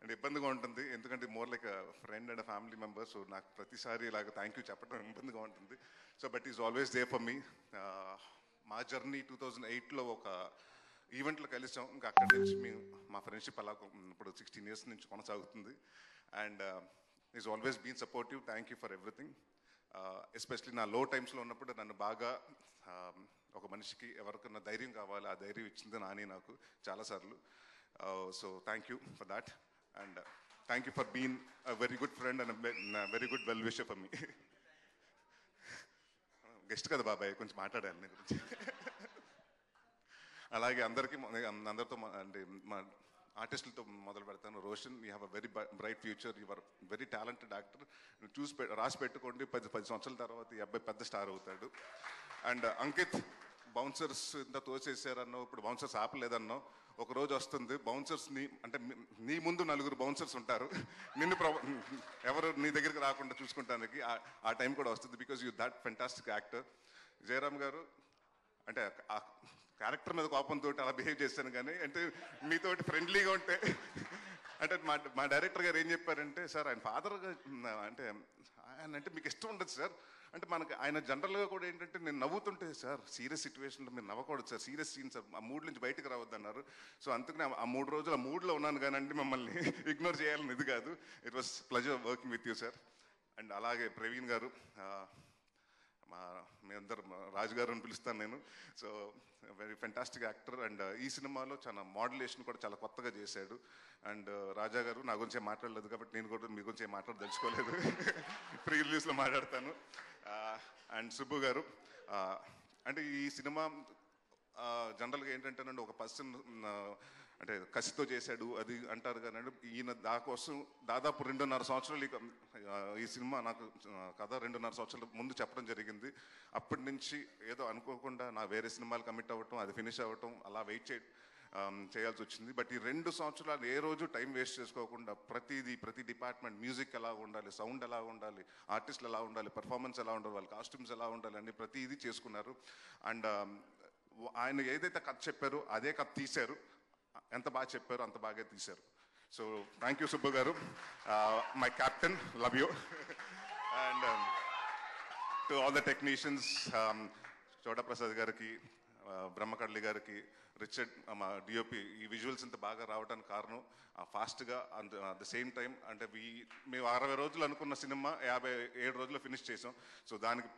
And ఇబ్బందిగా ఉంటుంది, ఎందుకంటే more like friend and family member. So నాకు ప్రతిసారి ఇలాగ థ్యాంక్ యూ చెప్పడం ఇబ్బందిగా ఉంటుంది. So but is always they for me. మా జర్నీ 2008లో ఒక ఈవెంట్లో కలిసాం. ఇంకా అక్కడి నుంచి మేము మా ఫ్రెండ్షిప్ అలా ఇప్పుడు 16 years నుంచి కొనసాగుతుంది. And is always been supportive. Thank you for everything. Especially నా లో టైమ్స్లో ఉన్నప్పుడు నన్ను బాగా ఒక మనిషికి ఎవరికన్నా ధైర్యం కావాలి, ఆ ధైర్యం ఇచ్చింది నాని నాకు చాలాసార్లు. So thank you for that. And thank you for been a very good friend and very good well wisher for me. Guest కదా బాబాయ్, కొంచెం మాట్లాడాలి నీ గురించి. అలాగే అందరితో అంటే మా ఆర్టిస్టులతో మొదలు పెడతాను. Roshan, you have a very bright future, you are very talented actor. చూసి రాసి పెట్టుకోండి, 10 సంవత్సరాల తర్వాత ఈ అబ్బాయి పెద్ద స్టార్ అవుతాడు. అండ్ అంకిత్, బౌన్సర్స్ ఇంత తోసేసారన్నో, ఇప్పుడు బౌన్సర్స్ ఆపలేదన్నో, ఒక రోజు వస్తుంది బౌన్సర్స్ని అంటే నీ ముందు 4 బౌన్సర్స్ ఉంటారు, నిన్ను ఎవరు నీ దగ్గరికి రాకుండా చూసుకుంటానికి ఆ టైం కూడా వస్తుంది. Because you that fantastic actor. Jayaram గారు, అంటే ఆ క్యారెక్టర్ మీద కోపంతో అలా బిహేవ్ చేశాను, కానీ అంటే మీతోటి ఫ్రెండ్లీగా ఉంటే అంటే మా డైరెక్టర్ గారు ఏం చెప్పారంటే, సార్ ఆయన ఫాదర్గా అంటే ఆయన అంటే మీకు ఇష్టం ఉండదు సార్ అంటే, మనకి ఆయన జనరల్గా కూడా ఏంటంటే నేను నవ్వుతుంటే, సార్ సీరియస్ సిచ్యువేషన్లో మీరు నవ్వకూడదు సార్, సీరియస్ సీన్ సార్, ఆ మూడ్ నుంచి బయటకు రావద్దు అన్నారు. సో అందుకని ఆ 3 రోజులు ఆ మూడ్లో ఉన్నాను కానండి, మిమ్మల్ని ఇగ్నోర్ చేయాలని ఇది కాదు. It was pleasure working with you sir. And అలాగే ప్రవీణ్ గారు, మీ అందరు రాజు గారు అని పిలుస్తాను నేను. So very fantastic actor. And ఈ సినిమాలో చాలా మోడ్యులేషన్ కూడా చాలా కొత్తగా చేశాడు. అండ్ రాజా గారు, నా గురించి మాట్లాడలేదు కాబట్టి నేను కూడా మీ గురించి మాట్లాడదలుచుకోలేదు, ప్రీ రిలీజ్లో మాట్లాడతాను. అండ్ సుబ్బు గారు, అంటే ఈ సినిమా జనరల్గా ఏంటంటేనండి, ఒక పర్సన్ అంటే కసితో చేశాడు అది అంటారు కానీ, ఈయన దాకోసం దాదాపు 2.5 సంవత్సరాలు ఈ సినిమా నాకు కథ 2.5 సంవత్సరాల ముందు చెప్పడం జరిగింది. అప్పటి నుంచి ఏదో అనుకోకుండా నా వేరే సినిమాలు కమిట్ అవ్వటం, అది ఫినిష్ అవ్వటం, అలా వెయిట్ చేయాల్సి వచ్చింది. బట్ ఈ 2 సంవత్సరాలు ఏ రోజు టైం వేస్ట్ చేసుకోకుండా ప్రతి డిపార్ట్మెంట్, మ్యూజిక్ ఎలా ఉండాలి, సౌండ్ ఎలా ఉండాలి, ఆర్టిస్టులు ఎలా ఉండాలి, పెర్ఫార్మెన్స్ ఎలా ఉండాలి, వాళ్ళ కాస్ట్యూమ్స్ ఎలా ఉండాలి అని ప్రతిదీ చేసుకున్నారు. అండ్ ఆయన ఏదైతే కథ చెప్పారో అదే కథ తీశారు. ఎంత బాగా చెప్పారో అంత బాగా తీశారు. So thank you Subbu garu, my captain, love you. And to all the technicians, Chotaprasad గారికి, బ్రహ్మకడ్లి గారికి, రిచర్డ్ మా డిఓపి, ఈ విజువల్స్ ఇంత బాగా రావడానికి కారణం ఫాస్ట్గా అట్ ద సేమ్ టైం అంటే మేము 60 రోజులు అనుకున్న సినిమా 57 రోజుల్లో ఫినిష్ చేసాం. సో దానికి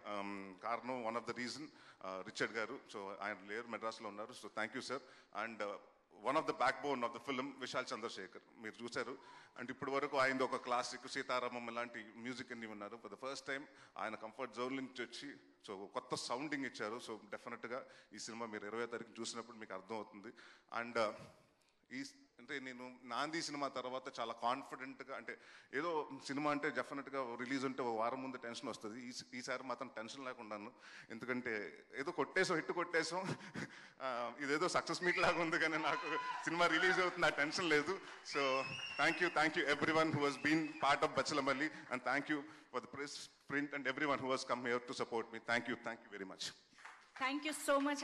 కారణం one of the reason Richard గారు. సో ఆయన లేరు, మెడ్రాస్లో ఉన్నారు. So thank you sir. And one of the backbone of the film Vishal Chandrashekhar, మీరు చూశారు. అండ్ ఇప్పటి వరకు ఆయన ఒక క్లాసిక్ సీతారామం ఇలాంటి మ్యూజిక్ అన్ని ఉన్నారు. ఫర్ ద ఫస్ట్ టైం ఆయన కంఫర్ట్ జోన్ నుంచి వచ్చి సో కొత్త సౌండింగ్ ఇచ్చారు. సో డెఫినెట్గా ఈ సినిమా మీరు 20వ తారీఖు చూసినప్పుడు మీకు అర్థమవుతుంది. అండ్ అంటే నేను నాంది సినిమా తర్వాత చాలా కాన్ఫిడెంట్గా, అంటే ఏదో సినిమా అంటే డెఫినెట్గా రిలీజ్ ఉంటే ఒక వారం ముందు టెన్షన్ వస్తుంది. ఈసారి మాత్రం టెన్షన్ లేకుండాను, ఎందుకంటే ఏదో హిట్ కొట్టేసాం, ఇదేదో సక్సెస్ మీట్ లాగా ఉంది, కానీ నాకు సినిమా రిలీజ్ అవుతుంది, ఆ టెన్షన్ లేదు. So thank you everyone who has been part of Bachhalamalli, and thank you for the press, print, and everyone who has come here to support me. Thank you very much. Thank you so much.